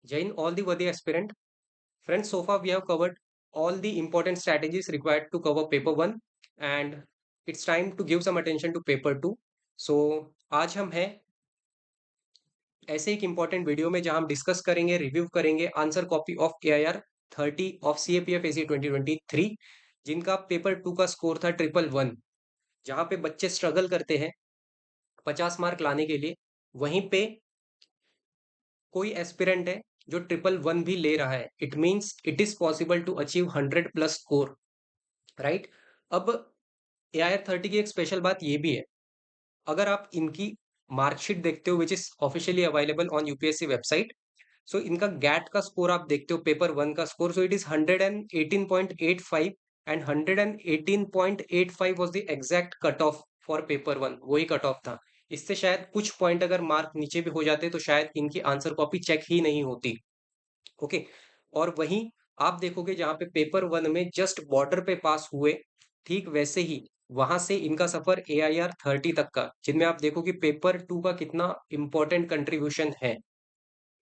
Jain, all the worthy aspirant. Friends, so far we have covered all the important strategies required to cover paper one, and it's time to give some attention to paper two. So आज हम हैं ऐसे एक important video में जहां हम discuss करेंगे, review करेंगे answer copy of AIR 30 of CAPF AC 2023, जिनका पेपर टू का स्कोर था 111, जहां पे बच्चे स्ट्रगल करते हैं 50 मार्क लाने के लिए। वहीं पे कोई एस्पिरेंट है जो 111 भी ले रहा है। It means it is possible to achieve 100+ score, right. अब AIR 30 की एक स्पेशल बात ये भी है, अगर आप इनकी मार्कशीट देखते हो which is officially available on UPSC website, so इनका गैट का स्कोर आप देखते हो, पेपर वन का score, so it is 118.85, and 118.85 was the exact cut off for paper one, वही कट ऑफ था। इससे शायद कुछ पॉइंट अगर मार्क नीचे भी हो जाते तो शायद इनकी आंसर कॉपी चेक ही नहीं होती। ओके। और वहीं आप देखोगे जहां पे पेपर वन में जस्ट बॉर्डर पे पास हुए, ठीक वैसे ही वहां से इनका सफर AIR 30 तक का, जिनमें आप देखो कि पेपर टू का कितना इंपॉर्टेंट कंट्रीब्यूशन है।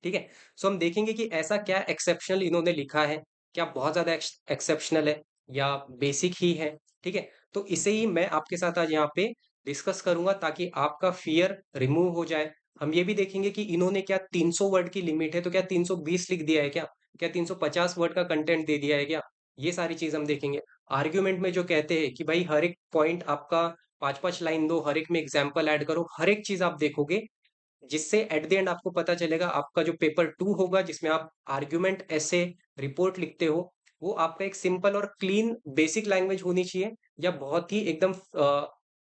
ठीक है। सो हम देखेंगे कि ऐसा क्या एक्सेप्शनल इन्होंने लिखा है, क्या बहुत ज्यादा एक्सेप्शनल है या बेसिक ही है। ठीक है। तो इसे ही मैं आपके साथ आज यहाँ पे डिस्कस करूंगा ताकि आपका फियर रिमूव हो जाए। हम ये भी देखेंगे कि इन्होंने क्या 300 वर्ड की लिमिट है तो क्या 320 लिख दिया है, क्या 350 वर्ड का कंटेंट दे दिया है क्या, ये सारी चीज हम देखेंगे। आर्ग्यूमेंट में जो कहते हैं कि भाई हर एक पॉइंट आपका 5-5 लाइन दो, हर एक में एग्जाम्पल ऐड करो, हर एक चीज आप देखोगे, जिससे एट द एंड आपको पता चलेगा आपका जो पेपर टू होगा जिसमें आप आर्ग्यूमेंट ऐसे रिपोर्ट लिखते हो, वो आपका एक सिंपल और क्लीन बेसिक लैंग्वेज होनी चाहिए, या बहुत ही एकदम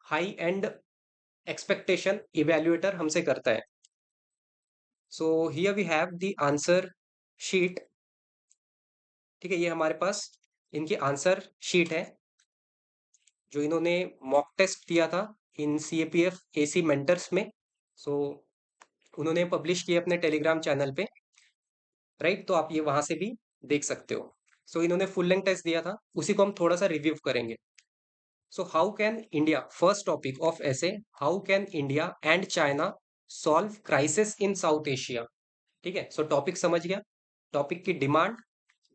हाई एंड एक्सपेक्टेशन इवेल्युएटर हमसे करता है। So here we have the answer sheet. ठीक है, ये हमारे पास इनकी आंसर शीट है जो इन्होंने मॉक टेस्ट दिया था इन CAPF AC मेंटर्स में। सो उन्होंने पब्लिश किया अपने टेलीग्राम चैनल पे, राइट। तो आप ये वहां से भी देख सकते हो। सो इन्होंने फुल लेंथ टेस्ट दिया था, उसी को हम थोड़ा सा रिव्यू करेंगे। So how can India, first topic of ऐसे, how can India and China solve crisis in South Asia. ठीक है। सो टॉपिक समझ गया। टॉपिक की डिमांड,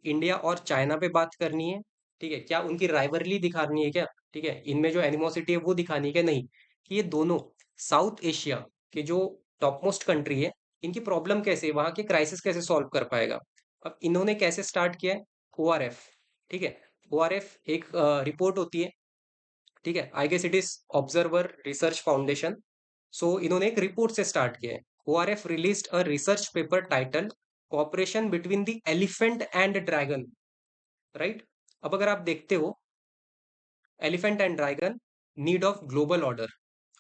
इंडिया और चाइना पे बात करनी है। ठीक है, क्या उनकी राइवरली दिखानी है क्या, ठीक है, इनमें जो एनिमोसिटी है वो दिखानी है क्या, नहीं, कि ये दोनों साउथ एशिया के जो टॉप मोस्ट कंट्री है, इनकी प्रॉब्लम कैसे है, वहां के क्राइसिस कैसे सॉल्व कर पाएगा। अब इन्होंने कैसे स्टार्ट किया है, ORF। ठीक है, ORF एक रिपोर्ट होती है। ठीक है, I guess it is Observer Research Foundation. So इन्होंने एक रिपोर्ट से स्टार्ट किया है। ORF released a research paper title cooperation between the elephant and dragon, right. अब अगर आप देखते हो, elephant and dragon, need of global order.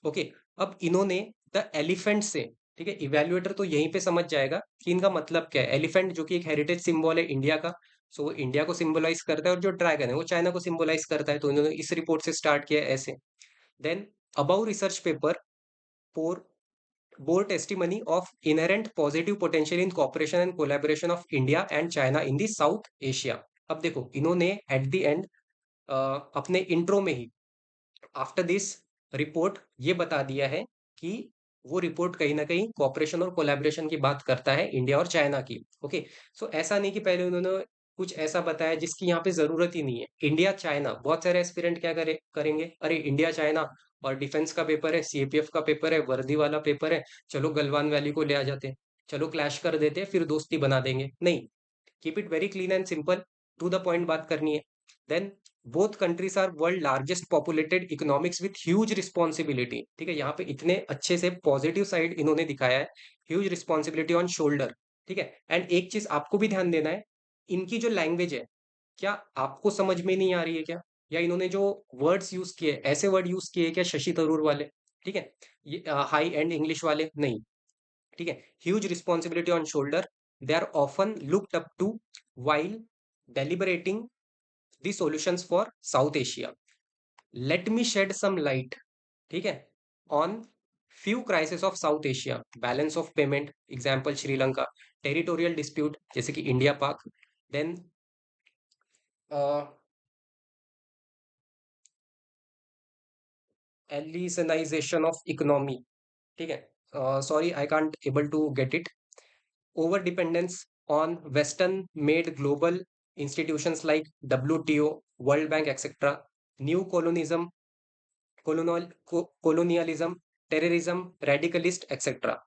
Okay. अब इन्होंने द एलिफेंट से, ठीक है, इवेल्युएटर तो यहीं पे समझ जाएगा कि इनका मतलब क्या है। एलिफेंट जो कि एक हेरिटेज सिंबल है इंडिया का, सो वो इंडिया को सिंबलाइज करता है, और जो ड्रैगन है वो चाइना को सिंबलाइज करता है, तो इन्होंने इस रिपोर्ट से स्टार्ट किया है ऐसे। Then about research paper four bore testimony of inherent positive potential in cooperation and collaboration of India and China in the South Asia। अब देखो इन्होंने एट द एंड अपने इंट्रो में ही, आफ्टर दिस रिपोर्ट, ये बता दिया है कि वो रिपोर्ट कहीं ना कहीं कॉपरेशन और कोलैबोरेशन की बात करता है इंडिया और चाइना की। ओके। सो ऐसा नहीं कि पहले उन्होंने कुछ ऐसा बताया जिसकी यहाँ पे जरूरत ही नहीं है। इंडिया चाइना, बहुत सारे एस्पिरेंट क्या करेंगे, अरे इंडिया चाइना और डिफेंस का पेपर है, CAPF का पेपर है, वर्दी वाला पेपर है, चलो गलवान वैली को ले आ जाते हैं, चलो क्लैश कर देते हैं, फिर दोस्ती बना देंगे। नहीं, keep it very clean and simple, to the point बात करनी है। Then both countries are world largest populated economics with huge responsibility. ठीक है, यहाँ पे इतने अच्छे से पॉजिटिव साइड इन्होंने दिखाया है, ह्यूज रिस्पॉन्सिबिलिटी ऑन शोल्डर। ठीक है। एंड एक चीज आपको भी ध्यान देना है, इनकी जो लैंग्वेज है, क्या आपको समझ में नहीं आ रही है क्या, या इन्होंने जो वर्ड्स यूज किए ऐसे वर्ड यूज किए क्या शशि थरूर वाले, ठीक है, ये हाई एंड इंग्लिश वाले नहीं। ठीक है, huge responsibility on shoulder, they are often looked up to while deliberating the solutions for South Asia. Let me shed some light, ठीक है, on few crises of South Asia, balance of payment, example Sri Lanka, territorial dispute जैसे कि India पाक, then एलिसनाइजेशन of economy. ठीक है, sorry I can't able to get it, over dependence on western made global institutions like WTO, World Bank, etc. New colonialism, terrorism, radicalist, etc.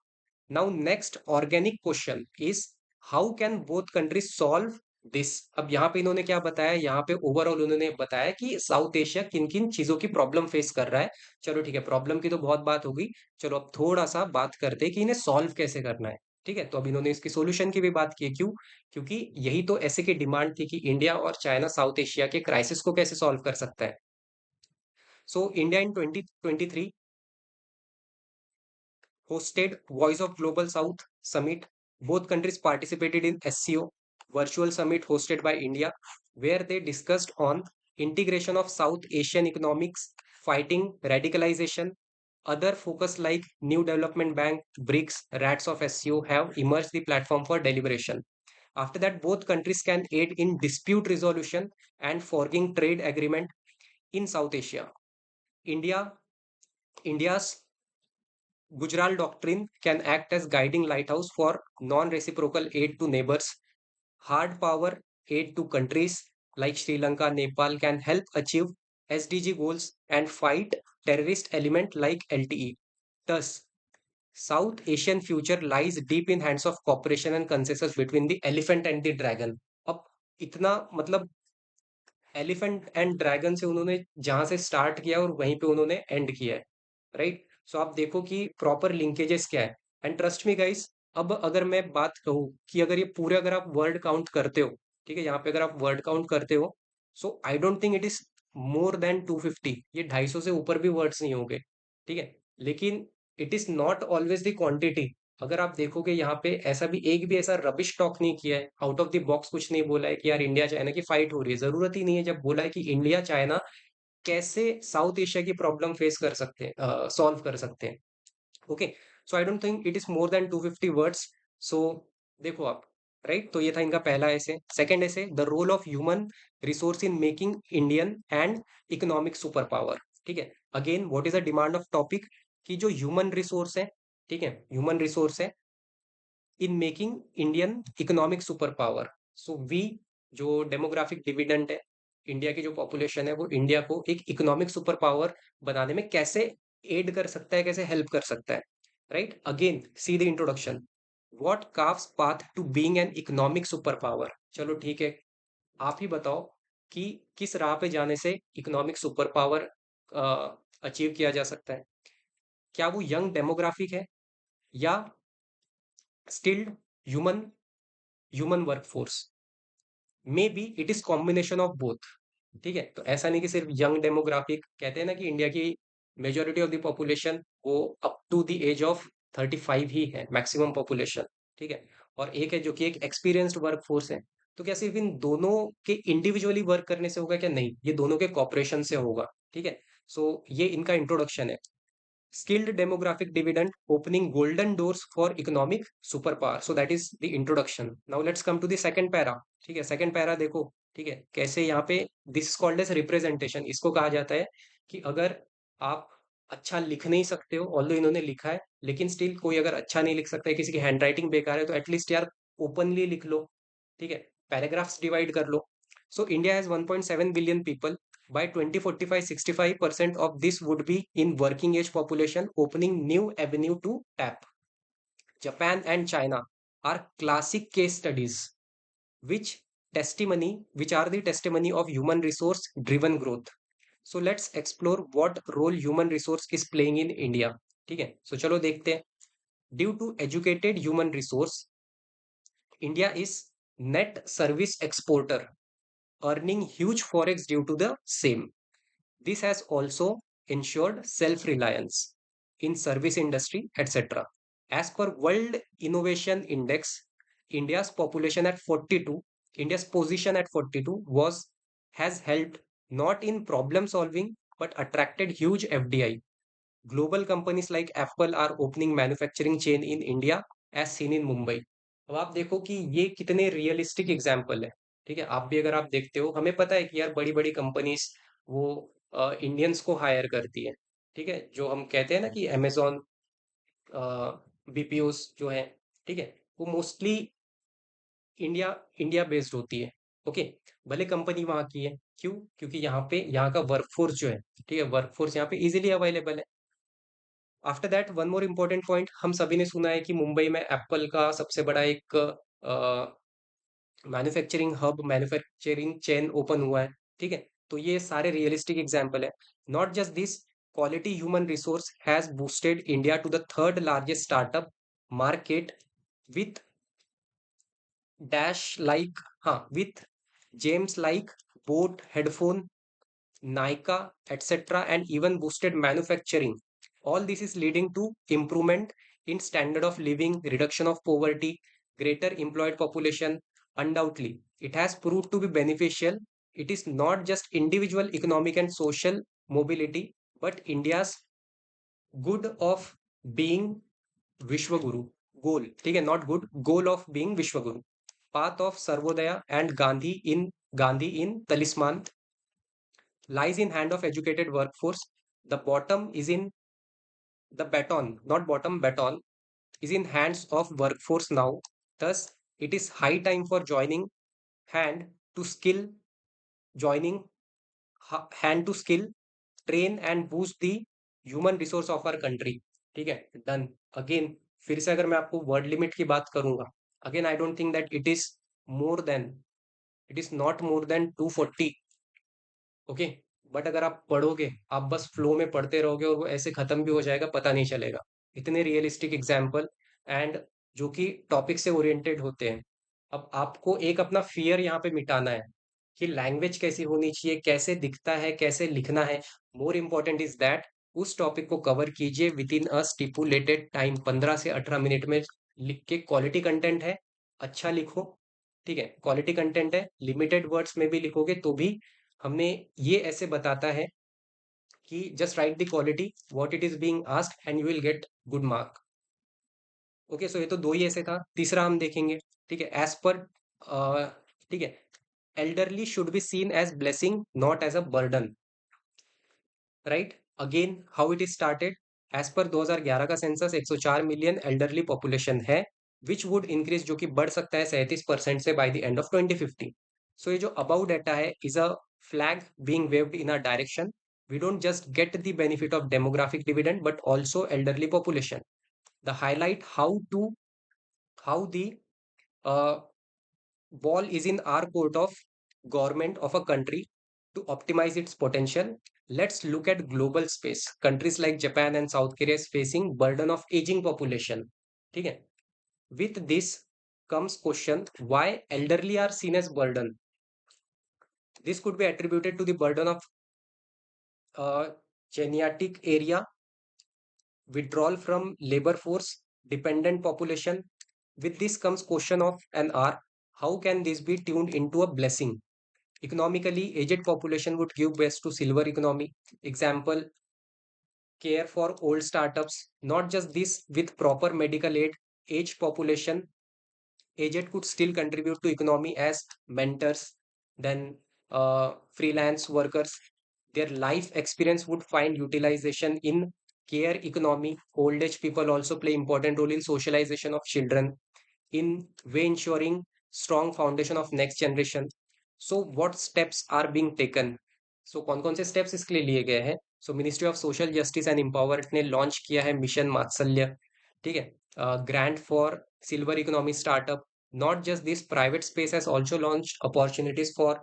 Now next organic question is how can both countries solve this. अब यहाँ पे इन्होंने क्या बताया, यहाँ पे overall उन्होंने बताया कि साउथ एशिया किन किन चीजों की प्रॉब्लम फेस कर रहा है। चलो ठीक है, प्रॉब्लम की तो बहुत बात हो गई। चलो अब थोड़ा सा बात करते हैं कि इन्हें सॉल्व कैसे करना है। ठीक है, तो अब इन्होंने इसकी सॉल्यूशन की भी बात की है। क्यों? क्योंकि यही तो ऐसे की डिमांड थी कि इंडिया और चाइना साउथ एशिया के क्राइसिस को कैसे सॉल्व कर सकता है। So India in 2023 hosted Voice of Global South Summit. Both countries participated in SCO virtual summit hosted by India, where they discussed on integration of South Asian economics, fighting radicalization. Other focus like New Development Bank, BRICS, RATS of SCO have emerged the platform for deliberation. After that, both countries can aid in dispute resolution and forging trade agreement in South Asia. India, India's Gujarat Doctrine can act as guiding lighthouse for non-reciprocal aid to neighbors. Hard power aid to countries like Sri Lanka, Nepal can help achieve SDG goals and fight terrorist element like LTE. Thus, South Asian future lies deep in hands of cooperation and consensus between the elephant and the dragon. अब इतना मतलब elephant and dragon से उन्होंने जहां से start किया और वहीं पे उन्होंने एंड किया है, राइट। सो आप देखो कि प्रॉपर लिंकेजेस क्या है। एंड ट्रस्ट मी गाइस, अब अगर मैं बात कहूँ कि अगर ये पूरे अगर आप वर्ड काउंट करते हो, ठीक है, यहाँ पे अगर आप वर्ड काउंट करते हो, so I don't think it is more than 250। ये 250 से ऊपर भी वर्ड्स नहीं होंगे, ठीक है। लेकिन it is not always the quantity. अगर आप देखोगे यहाँ पे ऐसा भी एक भी ऐसा रबिश टॉक नहीं किया है, आउट ऑफ द बॉक्स कुछ नहीं बोला है कि यार इंडिया चाइना की फाइट हो रही है, जरूरत ही नहीं है। जब बोला है कि इंडिया चाइना कैसे साउथ एशिया की प्रॉब्लम फेस कर सकते हैं, सॉल्व कर सकते हैं। Okay, so I don't think it is more than 250 words. So देखो आप, राइट, तो ये था इनका पहला ऐसे। सेकंड ऐसे, the role of human resource in making Indian and economic super power. ठीक है, again what is the demand of topic कि जो ह्यूमन रिसोर्स है, ठीक है, ह्यूमन रिसोर्स है in making Indian economic super power. So we, जो demographic dividend है, इंडिया की जो पॉपुलेशन है वो इंडिया को एक इकोनॉमिक सुपर पावर बनाने में कैसे एड कर सकता है, कैसे हेल्प कर सकता है, right. Again see the introduction, what carves path to being an economic super power. चलो ठीक है, आप ही बताओ कि किस राह पे जाने से इकोनॉमिक सुपर पावर अचीव किया जा सकता है। क्या वो यंग डेमोग्राफिक है, या skilled human human workforce? May be it is combination of both. ठीक है, तो ऐसा नहीं कि सिर्फ यंग डेमोग्राफिक। कहते हैं ना कि इंडिया की मेजोरिटी ऑफ द पॉपुलेशन वो up to the age of 35 ही है मैक्सिमम पॉपुलेशन। ठीक है, और एक है जो कि एक एक्सपीरियंस्ड वर्कफोर्स है। तो क्या सिर्फ इन दोनों के इंडिविजुअली वर्क करने से होगा? क्या नहीं, ये दोनों के कॉपरेशन से होगा। ठीक है, सो ये इनका इंट्रोडक्शन है। Skilled demographic dividend opening golden doors for economic superpower. So that is the introduction. Now let's come to the second para. ठीक है, सेकंड पैरा देखो, ठीक है, कैसे यहाँ पे this is called age representation. इसको कहा जाता है कि अगर आप अच्छा लिख नहीं सकते हो, ऑल्दो इन्होंने लिखा है, लेकिन स्टिल कोई अगर अच्छा नहीं लिख सकता है, किसी की हैंड राइटिंग बेकार है, तो एटलीस्ट यार ओपनली लिख लो। ठीक है, पैराग्राफ्स डिवाइड कर लो। So India has 1.7 billion people. By 2045, 65% of this would be in working age population, opening new avenue to tap. Japan and China are classic case studies, which which are the testimony of human resource driven growth. So let's explore what role human resource is playing in India. ठीक है, so चलो देखते हैं। Due to educated human resource, India is net service exporter, earning huge forex due to the same. This has also ensured self-reliance in service industry, etc. As per World Innovation Index, India's population at 42, India's position at 42 was has helped not in problem solving but attracted huge FDI. Global companies like Apple are opening manufacturing chain in India as seen in Mumbai. अब आप देखो कि ये कितने realistic example है। ठीक है, आप भी अगर आप देखते हो, हमें पता है कि यार बड़ी बड़ी कंपनीज वो इंडियंस को हायर करती है। ठीक है, जो हम कहते हैं ना कि अमेजोन, बीपीओस जो है, ठीक है, वो मोस्टली इंडिया इंडिया बेस्ड होती है। ओके, भले कंपनी वहां की है, क्यों? क्योंकि यहाँ का वर्कफोर्स जो है, ठीक है, वर्कफोर्स यहाँ पे इजीली अवेलेबल है। After that one more important point, हम सभी ने सुना है कि मुंबई में एप्पल का सबसे बड़ा एक manufacturing hub, manufacturing chain open हुआ है। ठीक है, तो ये सारे रियलिस्टिक एग्जाम्पल है। Not just this, quality human resource has boosted India to the third largest startup market with dash like, हाँ, with gems like boAt headphone, Nika, etc., and even boosted manufacturing. All this is leading to improvement in standard of living, reduction of poverty, greater employed population. Undoubtedly, it has proved to be beneficial. It is not just individual economic and social mobility, but India's good of being Vishwaguru goal. ठीक है, not good, goal of being Vishwaguru. Path of Sarvodaya and Gandhi in Talisman lies in hand of educated workforce. The bottom is in the baton, not bottom, baton is in hands of workforce now. Thus, it is high time for joining hand to skill, joining hand to skill, train and boost the human resource of our country. ठीक है, done. Again फिर से अगर मैं आपको word limit की बात करूंगा, again I don't think that more than it is not more than 240। Okay, but अगर आप पढ़ोगे, आप बस फ्लो में पढ़ते रहोगे और वो ऐसे खत्म भी हो जाएगा, पता नहीं चलेगा। इतने रियलिस्टिक एग्जाम्पल एंड जो कि टॉपिक से ओरिएंटेड होते हैं। अब आपको एक अपना फियर यहाँ पे मिटाना है कि लैंग्वेज कैसी होनी चाहिए, कैसे दिखता है, कैसे लिखना है। मोर इम्पोर्टेंट इज दैट उस टॉपिक को कवर कीजिए with in a stipulated time, 15 से 18 मिनट में लिख के। क्वालिटी कंटेंट है, अच्छा लिखो। ठीक है, क्वालिटी कंटेंट है, लिमिटेड वर्ड्स में भी लिखोगे तो भी हमने ये ऐसे बताता है कि just write the quality what it is being asked and you will get good mark. Okay, so ये तो दो ही ऐसे था, तीसरा हम देखेंगे। ठीक है, एज पर, ठीक है, elderly should be seen as blessing not as a burden. Right, again how it is started. As पर 2011 का सेंसस 104 मिलियन एल्डरली पॉपुलेशन है, विच वुड इंक्रीज, जो कि बढ़ सकता है 37% से बाय द एंड ऑफ 2050। सो ये जो अबाउ डाटा है is a flag being waived in a direction. We don't just get the benefit of demographic dividend, but also elderly population. The highlight how the uh, ball is in our court of government of a country to optimize its potential. Let's look at global space. Countries like Japan and South Korea is facing burden of aging population. ठीक है, with this comes question why elderly are seen as burden. This could be attributed to the burden of uh, genetic area, withdrawal from labor force, dependent population. With this comes question of an R. How can this be tuned into a blessing? Economically, aged population would give best to silver economy. Example, care for old startups. Not just this, with proper medical aid, aged population, aged could still contribute to economy as mentors, then freelance workers. Their life experience would find utilization in care economy. Old age people also play important role in socialization of children, in way ensuring strong foundation of next generation. So what steps are being taken? So कौन कौन से steps इसके लिए लिए गए हैं? So ministry of social justice and empowerment ने launch किया है मिशन मात्सल्य। ठीक है, grant for silver economy startup. Not just this, private space has also launch opportunities for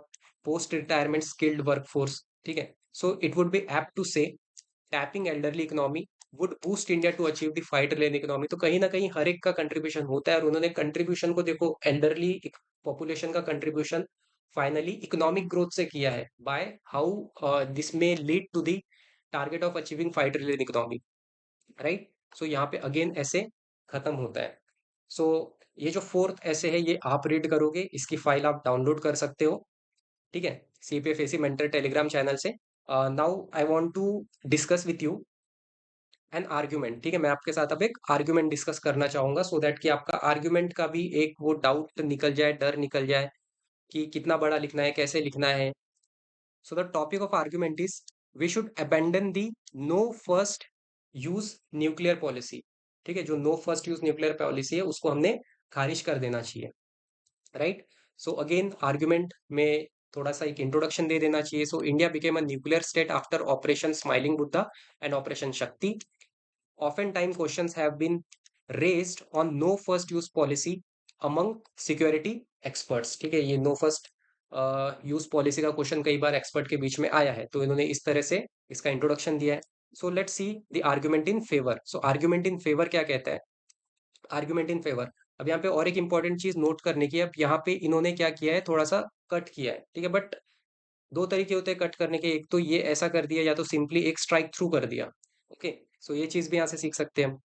post retirement skilled workforce. ठीक है, so it would be apt to say tapping elderly economy would boost India to achieve the 5 trillion economy. तो कहीं ना कहीं हर एक का contribution होता है, और उन्होंने कंट्रीब्यूशन को देखो, एल्डरली पॉपुलेशन का कंट्रीब्यूशन फाइनली इकोनॉमिक ग्रोथ से किया है, by how this may lead to the target of achieving 5 trillion economy. Right, so यहाँ पे अगेन ऐसे खत्म होता है। सो ये जो फोर्थ ऐसे है, ये आप रीड करोगे, इसकी फाइल आप डाउनलोड कर सकते हो। ठीक है, CPF मेंटर टेलीग्राम चैनल से। Now I want to discuss with you an argument. ठीक है, मैं आपके साथ अब एक आर्ग्यूमेंट डिस्कस करना चाहूंगा, सो दैट कि आपका आर्ग्यूमेंट का भी एक वो डाउट निकल जाए, डर निकल जाए कि कितना बड़ा लिखना है, कैसे लिखना है। So the topic of argument is we should abandon the no first use nuclear policy. ठीक है, जो no first use nuclear policy है उसको हमने खारिज कर देना चाहिए। राइट। सो अगेन आर्ग्यूमेंट में थोड़ा सा एक इंट्रोडक्शन दे देना चाहिए। So India became a nuclear state after operation smiling Buddha and operation शक्ति। Oftentimes questions have been raised on no first use policy among security experts। ठीक है, ये नो फर्स्ट यूज पॉलिसी का क्वेश्चन कई बार एक्सपर्ट के बीच में आया है, तो इन्होंने इस तरह से इसका इंट्रोडक्शन दिया है। So let's see the argument in favour. So argument in favour क्या कहता है? आर्ग्यूमेंट इन फेवर, अब यहाँ पे और एक इंपॉर्टेंट चीज नोट करने की है। अब यहाँ पे इन्होंने क्या किया है, थोड़ा सा कट किया है, ठीक है। बट दो तरीके होते हैं कट करने के, एक तो ये ऐसा कर दिया, या तो सिंपली एक स्ट्राइक थ्रू कर दिया। ओके, सो ये चीज भी यहाँ से सीख सकते हैं हम।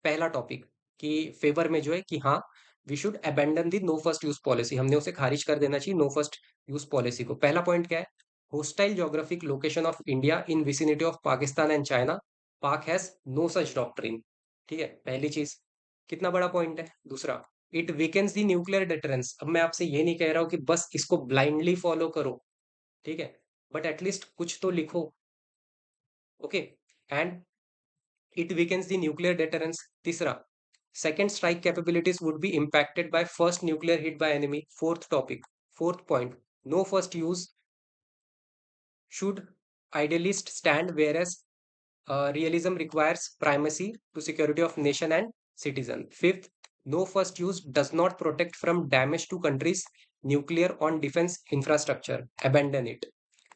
पहला टॉपिक कि फेवर में जो है कि हाँ, we should abandon the no first use policy, हमने उसे खारिज कर देना चाहिए नो फर्स्ट यूज पॉलिसी को। पहला पॉइंट क्या है? Hostile geographic location of India in vicinity of Pakistan and China, पाक हैज नो सच डॉक्ट्रिन। ठीक है, पहली चीज। कितना बड़ा पॉइंट है? दूसरा, it weakens the nuclear deterrence. अब मैं आपसे ये नहीं कह रहा हूं कि बस इसको ब्लाइंडली फॉलो करो, ठीक है, बट एटलीस्ट कुछ तो लिखो। Okay, and it weakens the nuclear deterrence. तीसरा, second strike capabilities would be impacted by first nuclear hit by enemy. Fourth topic, fourth point, no first use should idealist stand, whereas realism requires primacy to security of nation and citizen. Fifth, no first use does not protect from damage to countries nuclear on defense infrastructure, abandon it.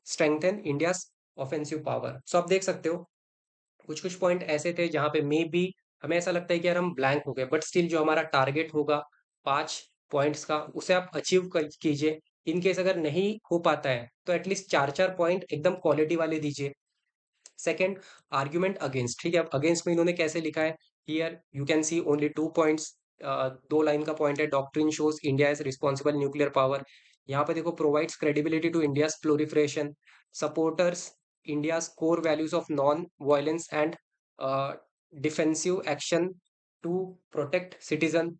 Strengthen India's offensive power. So आप देख सकते हो कुछ कुछ point ऐसे थे जहां पे मे बी हमें ऐसा लगता है कि यार हम ब्लैंक हो गए, बट स्टिल जो हमारा टारगेट होगा 5 पॉइंट्स का, उसे आप अचीव कीजिए। इन केस अगर नहीं हो पाता है तो एटलीस्ट 4 4 पॉइंट एकदम क्वालिटी वाले दीजिए। Second, argument against. ठीक है, अब अगेंस्ट में इन्होंने कैसे लिखा है? Here you can see only 2 points. 2 line का पॉइंट है, doctrine shows India is responsible nuclear power. यहाँ पे देखो, provides credibility to India proliferation, supporters India's core values of non violence and defensive action to protect citizen.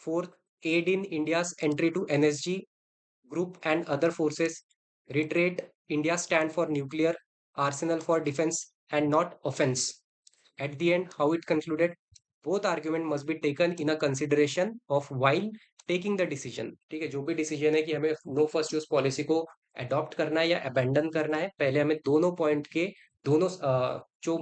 Fourth, aid in India's entry to NSG group and other forces. Reiterate India's stand for nuclear arsenal for defense and not offense. At the end, how it concluded, both argument must be taken in a consideration of while taking the decision। ठीक है, जो भी decision है कि हमें no first use policy को adopt करना है या अबेंडन करना है, पहले हमें दोनों पॉइंट के दोनों जो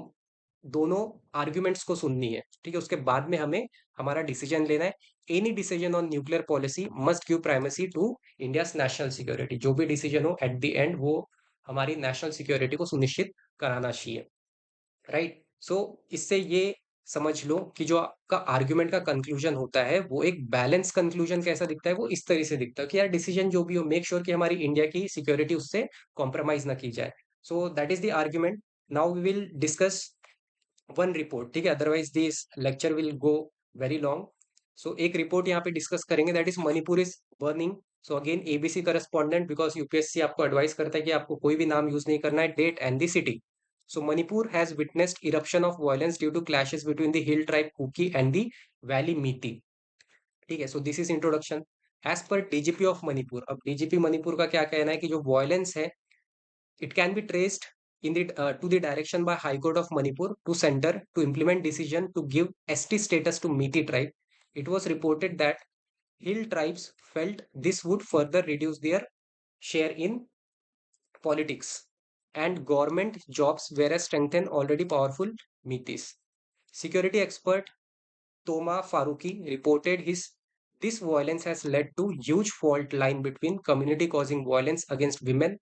दोनों आर्ग्यूमेंट्स को सुननी है। ठीक है, उसके बाद में हमें हमारा डिसीजन लेना है। Any decision on nuclear policy must give primacy to India national security. जो भी डिसीजन हो एट द एंड वो हमारी नेशनल सिक्योरिटी को सुनिश्चित कराना चाहिए। राइट। सो इससे ये समझ लो कि जो आपका आर्ग्यूमेंट का कंक्लूजन होता है वो एक बैलेंस कंक्लूजन कैसा दिखता है, वो इस तरह से दिखता है कि यार डिसीजन जो भी हो, मेक श्योर कि हमारी इंडिया की सिक्योरिटी उससे कॉम्प्रोमाइज ना की जाए। So that is the argument. Now we will discuss one report. ठीक है, otherwise this lecture will go very long. So एक रिपोर्ट यहाँ पे डिस्कस करेंगे, that is Manipur is burning. So again ABC correspondent, because UPSC आपको advice करता है कि आपको कोई भी नाम यूज नहीं करना है, date and the city. So Manipur has witnessed eruption of violence due to clashes between the hill tribe Kuki and the valley Meitei. ठीक है, so this is introduction. As per DGP of Manipur, अब डीजीपी मणिपुर का क्या कहना है कि जो वायलेंस है, it can be traced in the to the direction by High Court of Manipur to center to implement decision to give ST status to Meeti tribe. It was reported that hill tribes felt this would further reduce their share in politics and government jobs, whereas strengthen already powerful Meetis. Security expert Toma Faruqi reported his this violence has led to huge fault line between community causing violence against women,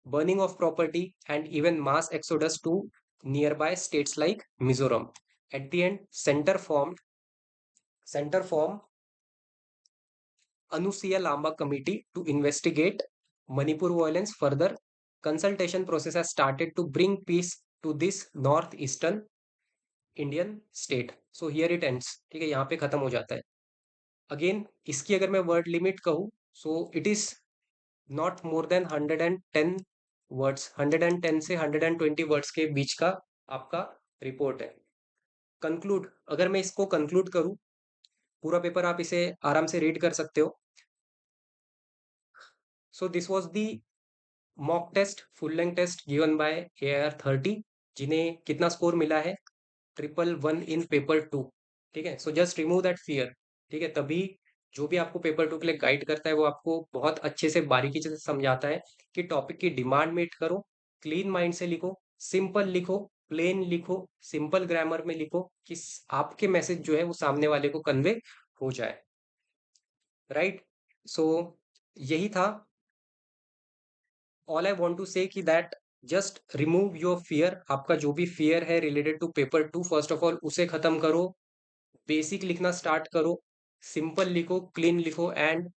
burning of property, and even mass exodus to nearby states like Mizoram. At the end, center formed Anusia Lamba committee to investigate Manipur violence further. Consultation process has started to bring peace to this northeastern Indian state. So here it ends. ठीक है, यहाँ पे खत्म हो जाता है। Again इसकी अगर मैं वर्ड लिमिट कहूँ, सो it is not more than 110 words. 110 से 120 वर्ड्स के बीच का आपका रिपोर्ट है। कंक्लूड, अगर मैं इसको कंक्लूड करूं, पूरा पेपर आप इसे आराम से रीड कर सकते हो। So this was the mock test, full length test given by AIR 30, जिन्हें कितना स्कोर मिला है? 111 इन पेपर 2। ठीक है, so just remove that fear. ठीक है, तभी जो भी आपको पेपर टू के लिए गाइड करता है वो आपको बहुत अच्छे से बारीकी से समझाता है कि टॉपिक की डिमांड मीट करो, क्लीन माइंड से लिखो, सिंपल लिखो, प्लेन लिखो, सिंपल ग्रामर में लिखो कि आपके मैसेज जो है वो सामने वाले को कन्वे हो जाए। राइट। सो यही था। All I want to say that just जस्ट रिमूव योर फियर। आपका जो भी फियर है related to paper two, first of all उसे खत्म करो। बेसिक लिखना स्टार्ट करो, सिंपल लिखो, क्लीन लिखो, एंड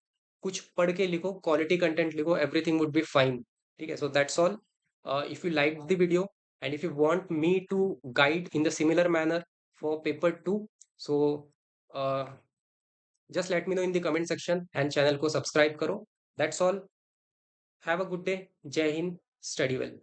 कुछ पढ़ के लिखो, क्वालिटी कंटेंट लिखो, एवरीथिंग वुड बी फाइन। ठीक है, so that's all. If you like the video and if you want me to guide in the similar manner for paper two, so just let me know in the comment section and channel को subscribe करो। That's all. Have a good day. जय Hind. Study well.